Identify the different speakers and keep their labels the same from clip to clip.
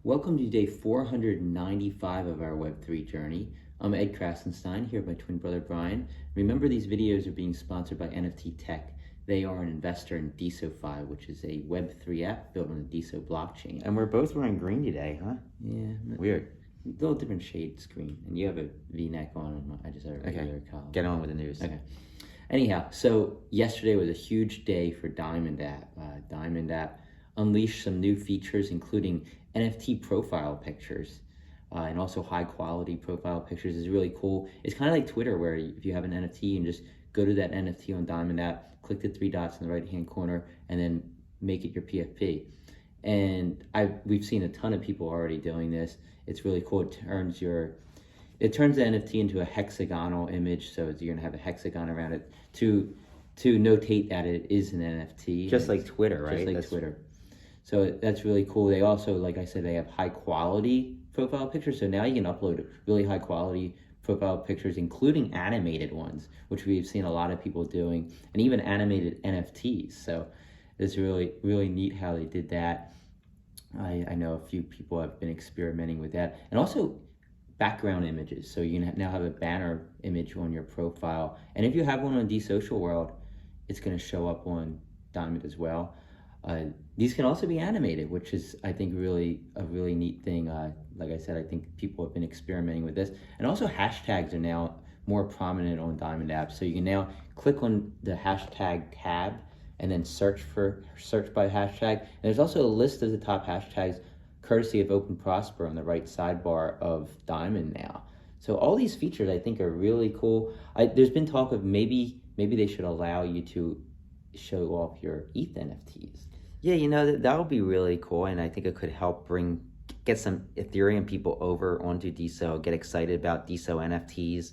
Speaker 1: Welcome to day 495 of our Web3 journey. I'm Ed Krasenstein here with my twin brother Brian. Remember, these videos are being sponsored by NFT Tech. They are an investor in DeSo, which is a Web3 app built on the DeSo blockchain.
Speaker 2: And we're both wearing green today, huh?
Speaker 1: Yeah.
Speaker 2: Weird.
Speaker 1: A little different shade screen. And you have a V-neck on. I just have a regular collar.
Speaker 2: Get on with the news.
Speaker 1: Okay. Anyhow, so yesterday was a huge day for DiamondApp. DiamondApp unleashed some new features, including NFT profile pictures and also high quality profile pictures. Is really cool. It's kind of like Twitter, where if you have an NFT, you can just go to that NFT on DiamondApp, click the three dots in the right hand corner, and then make it your PFP. And we've seen a ton of people already doing this. It's really cool. It turns the NFT into a hexagonal image, so you're gonna have a hexagon around it to notate that it is an NFT.
Speaker 2: Just like Twitter, right?
Speaker 1: Just like Twitter. So that's really cool. They also, like I said, they have high quality profile pictures. So now you can upload really high quality profile pictures, including animated ones, which we've seen a lot of people doing, and even animated NFTs. So it's really, really neat how they did that. I know a few people have been experimenting with that. And also background images. So you now have a banner image on your profile. And if you have one on DeSocial World, it's going to show up on Diamond as well. These can also be animated, which is, I think, really a really neat thing. Like I said, I think people have been experimenting with this. And also hashtags are now more prominent on DiamondApp. So you can now click on the hashtag tab and then search by hashtag. And there's also a list of the top hashtags courtesy of Open Prosper on the right sidebar of Diamond now. So all these features I think are really cool. There's been talk of maybe they should allow you to show off your ETH NFTs.
Speaker 2: Yeah, that would be really cool, and I think it could help get some Ethereum people over onto DeSo, get excited about DeSo NFTs.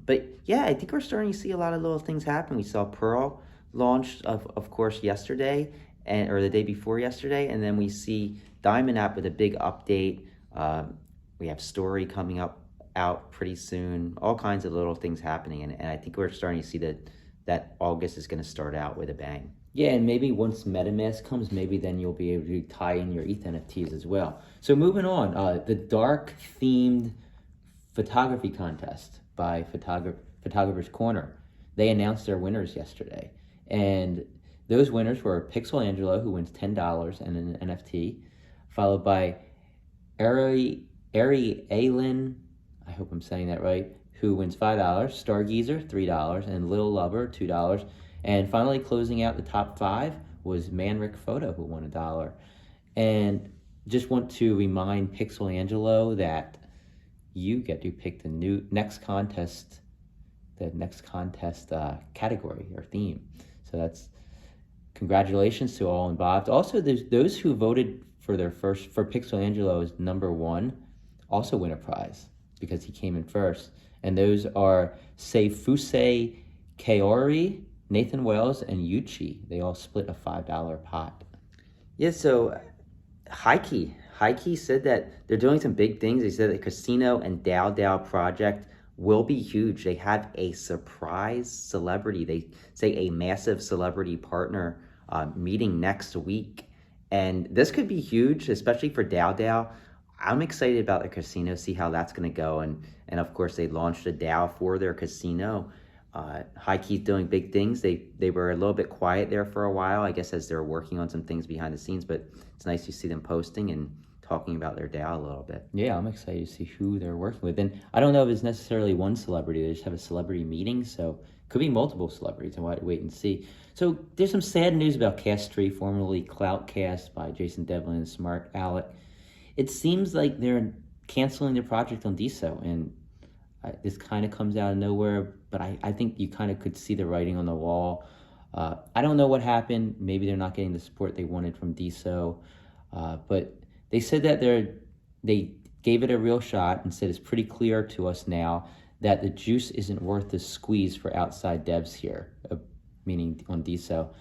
Speaker 2: But yeah, I think we're starting to see a lot of little things happen. We saw Pearl launched, of course, yesterday, or the day before yesterday, and then we see DiamondApp with a big update. We have Story coming out pretty soon. All kinds of little things happening, and I think we're starting to see that August is going to start out with a bang.
Speaker 1: Yeah, and maybe once MetaMask comes, maybe then you'll be able to tie in your ETH NFTs as well. So moving on, the dark themed photography contest by Photographer's Corner. They announced their winners yesterday, and those winners were Pixel Angelo, who wins $10 and an NFT, followed by Ari Alin, I hope I'm saying that right, who wins $5, Stargeezer, $3, and Lil Lover, $2. And finally closing out the top 5 was Manric Photo, who won $1. And just want to remind Pixel Angelo that you get to pick the next contest category or theme. So that's congratulations to all involved. Also, there's those who voted for Pixel Angelo as number 1 also win a prize because he came in first. And those are Seifuse Kaori, Nathan Wells, and Yuchi. They all split a $5 pot.
Speaker 2: Yeah, so Heike said that they're doing some big things. They said the casino and DAO project will be huge. They have a surprise celebrity. They say a massive celebrity partner meeting next week. And this could be huge, especially for DAO. I'm excited about the casino, see how that's going to go. And of course, they launched a DAO for their casino. Heike's doing big things. They were a little bit quiet there for a while, I guess, as they're working on some things behind the scenes. But it's nice to see them posting and talking about their DAO a little bit.
Speaker 1: Yeah, I'm excited to see who they're working with. And I don't know if it's necessarily one celebrity. They just have a celebrity meeting, so it could be multiple celebrities. And we'll have to wait and see. So there's some sad news about Cast3, formerly Cloutcast by Jason Devlin and Smart Alec. It seems like they're canceling their project on DeSo, and this kind of comes out of nowhere, but I think you kind of could see the writing on the wall. I don't know what happened. Maybe they're not getting the support they wanted from DeSo, but they said that they gave it a real shot and said it's pretty clear to us now that the juice isn't worth the squeeze for outside devs here, meaning on DeSo.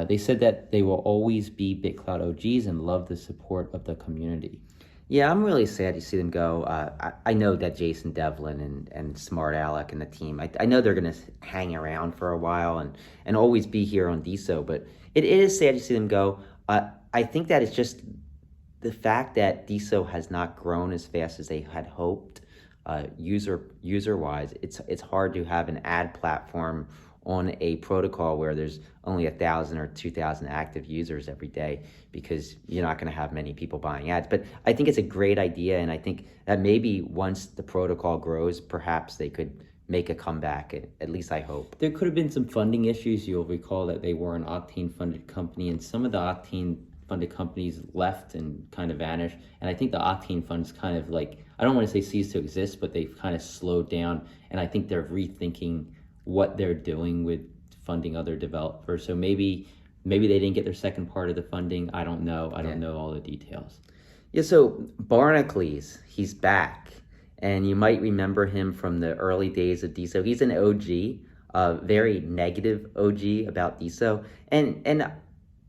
Speaker 1: They said that they will always be BitClout OGs and love the support of the community.
Speaker 2: Yeah, I'm really sad to see them go. I know that Jason Devlin and Smart Alec and the team, I know they're going to hang around for a while and always be here on DeSo, but it is sad to see them go. I think that it's just the fact that DeSo has not grown as fast as they had hoped, user wise, it's hard to have an ad platform on a protocol where there's only 1,000 or 2,000 active users every day, because you're not going to have many people buying ads. But I think it's a great idea, and I think that maybe once the protocol grows, perhaps they could make a comeback. At least I hope.
Speaker 1: There could have been some funding issues. You'll recall that they were an Octane funded company, and some of the Octane funded companies left and kind of vanished. And I think the Octane funds kind of like, I don't want to say ceased to exist, but they've kind of slowed down. And I think they're rethinking what they're doing with funding other developers. So maybe they didn't get their second part of the funding. I don't know. I don't know all the details.
Speaker 2: Yeah, so Barnacules, he's back. And you might remember him from the early days of DeSo. He's an OG, a very negative OG about DeSo. And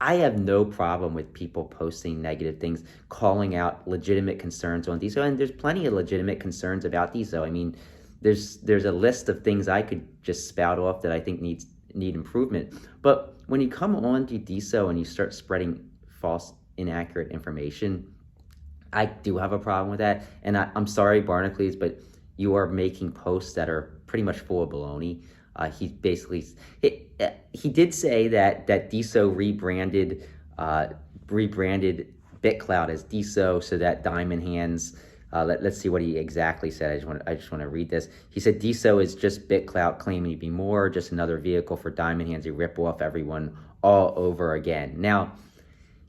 Speaker 2: I have no problem with people posting negative things, calling out legitimate concerns on DeSo. And there's plenty of legitimate concerns about DeSo. I mean, there's a list of things I could just spout off that I think need improvement. But when you come on to DeSo and you start spreading false, inaccurate information, I do have a problem with that. And I'm sorry, Barnacules, but you are making posts that are pretty much full of baloney. He basically, he did say that DeSo rebranded BitCloud as DeSo so that Diamond Hands, let's see what he exactly said. I just want to read this. He said, DeSo is just BitCloud claiming to be more, just another vehicle for Diamond Hands to rip off everyone all over again. Now,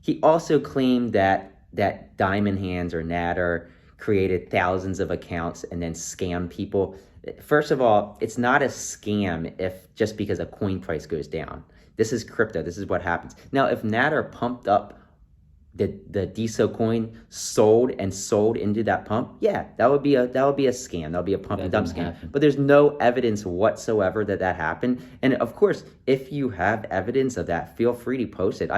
Speaker 2: he also claimed that Diamond Hands or Natter created thousands of accounts and then scam people. First of all, it's not a scam if just because a coin price goes down. This is crypto. This is what happens. Now, if Natter pumped up the DeSo coin, sold into that pump, yeah, that would be a scam. That would be a pump and dump scam. But there's no evidence whatsoever that happened. And of course, if you have evidence of that, feel free to post it.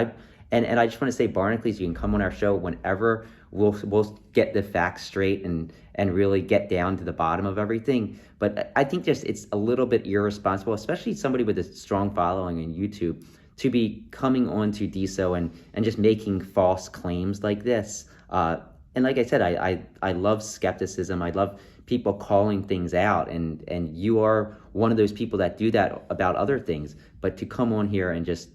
Speaker 2: And I just want to say, Barnacules, you can come on our show whenever. We'll get the facts straight and really get down to the bottom of everything. But I think just it's a little bit irresponsible, especially somebody with a strong following on YouTube, to be coming on to DeSo and just making false claims like this. And like I said, I love skepticism. I love people calling things out, and you are one of those people that do that about other things. But to come on here and just,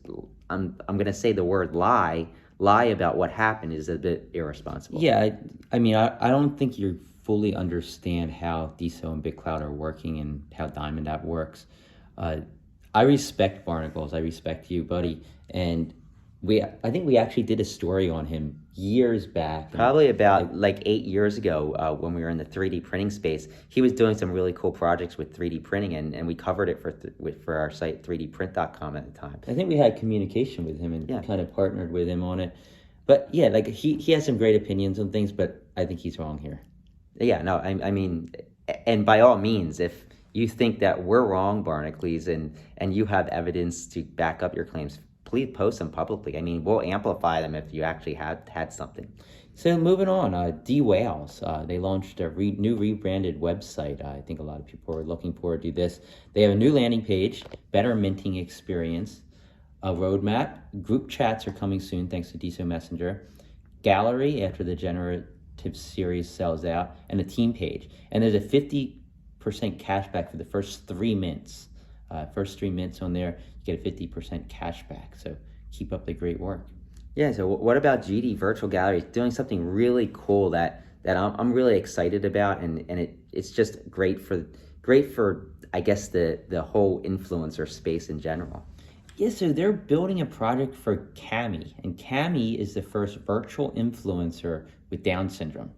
Speaker 2: I'm going to say the word lie about what happened is a bit irresponsible.
Speaker 1: Yeah, I mean, I don't think you fully understand how DeSo and BitCloud are working and how DiamondApp works. I respect Barnacles. I respect you, buddy. And I think we actually did a story on him years back.
Speaker 2: Probably about like 8 years ago when we were in the 3D printing space. He was doing some really cool projects with 3D printing, and we covered it for our site 3dprint.com at the time.
Speaker 1: I think we had communication with him and kind of partnered with him on it. But yeah, like he has some great opinions on things, but I think he's wrong here.
Speaker 2: Yeah, no, I mean, and by all means, if you think that we're wrong, Barnacules, and you have evidence to back up your claims, please post them publicly. I mean, we'll amplify them if you actually had something.
Speaker 1: So moving on, D-Whales, they launched a new rebranded website. I think a lot of people are looking forward to this. They have a new landing page, better minting experience, a roadmap, group chats are coming soon thanks to DeSo Messenger, gallery after the generative series sells out, and a team page. And there's a 50% cashback for the first 3 mints. First 3 mints on there, you get a 50% cashback. So keep up the great work.
Speaker 2: Yeah, so what about GD Virtual Gallery? Doing something really cool that I'm really excited about, and it's just great for I guess the whole influencer space in general.
Speaker 1: Yeah, so they're building a project for Cami, and Cami is the first virtual influencer with Down syndrome.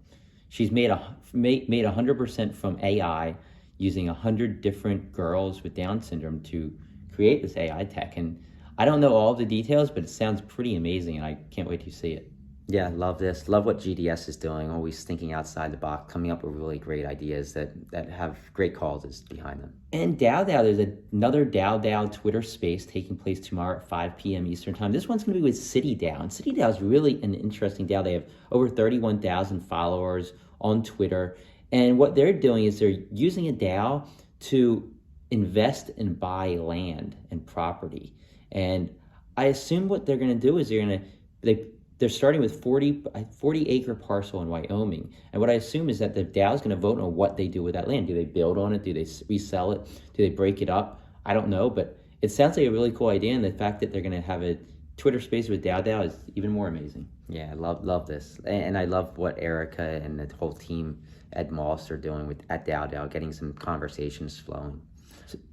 Speaker 1: She's made 100% from AI, using 100 different girls with Down syndrome to create this AI tech. And I don't know all the details, but it sounds pretty amazing, and I can't wait to see it.
Speaker 2: Yeah, love this. Love what GDS is doing, always thinking outside the box, coming up with really great ideas that have great causes behind them.
Speaker 1: And DAO, there's another DAO Twitter space taking place tomorrow at 5 p.m. Eastern Time. This one's going to be with CityDAO. And CityDAO is really an interesting DAO. They have over 31,000 followers on Twitter. And what they're doing is they're using a DAO to invest and buy land and property. And I assume what they're going to do is they're starting with 40 acre parcel in Wyoming. And what I assume is that the DAO is going to vote on what they do with that land. Do they build on it? Do they resell it? Do they break it up? I don't know, but it sounds like a really cool idea. And the fact that they're going to have a Twitter space with DAO is even more amazing.
Speaker 2: Yeah, I love this. And I love what Erica and the whole team at Moss are doing at DAO, getting some conversations flowing.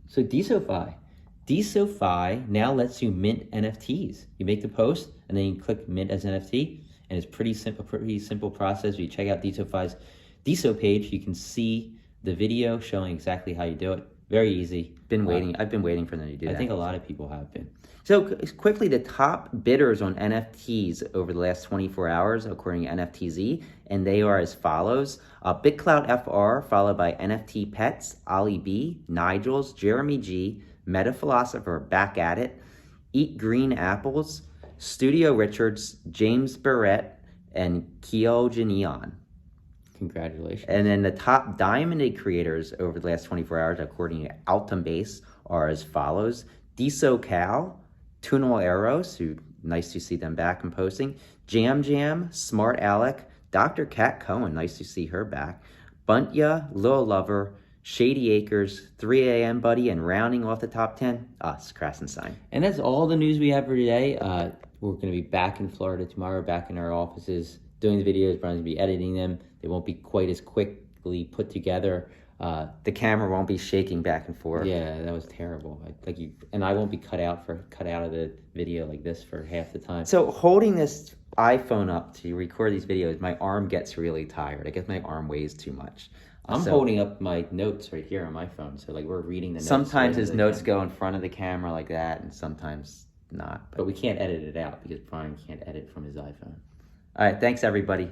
Speaker 1: So DeSo now lets you mint NFTs. You make the post and then you click mint as NFT, and it's pretty simple process. If you check out DeSo's DeSo page, you can see the video showing exactly how you do it. Very easy.
Speaker 2: I've been waiting for them to do that.
Speaker 1: I think a lot of people have been.
Speaker 2: So quickly, the top bidders on NFTs over the last 24 hours, according to NFTZ, and they are as follows. BitCloud FR, followed by NFT Pets, Ali B, Nigels, Jeremy G, Meta Philosopher, Back at It, Eat Green Apples, Studio Richards, James Barrett, and Kyoja Neon.
Speaker 1: Congratulations.
Speaker 2: And then the top diamonded creators over the last 24 hours, according to Altum Base, are as follows. DeSo Cal, Tunal Eros, who nice to see them back and posting. Jam, Smart Alec, Dr. Kat Cohen, nice to see her back. Buntya, Lil Lover, Shady Acres, 3 a.m. Buddy, and rounding off the top 10, us, Krasenstein.
Speaker 1: And that's all the news we have for today. We're going to be back in Florida tomorrow, back in our offices, doing the videos. Brian's going to be editing them. They won't be quite as quickly put together.
Speaker 2: The camera won't be shaking back and forth.
Speaker 1: Yeah, that was terrible. And I won't be cut out of the video like this for half the time.
Speaker 2: So holding this iPhone up to record these videos, my arm gets really tired. I guess my arm weighs too much.
Speaker 1: I'm holding up my notes right here on my phone, so like we're reading the notes.
Speaker 2: Sometimes his notes go in front of the camera like that, and sometimes not.
Speaker 1: But we can't edit it out because Brian can't edit from his iPhone.
Speaker 2: All right, thanks everybody.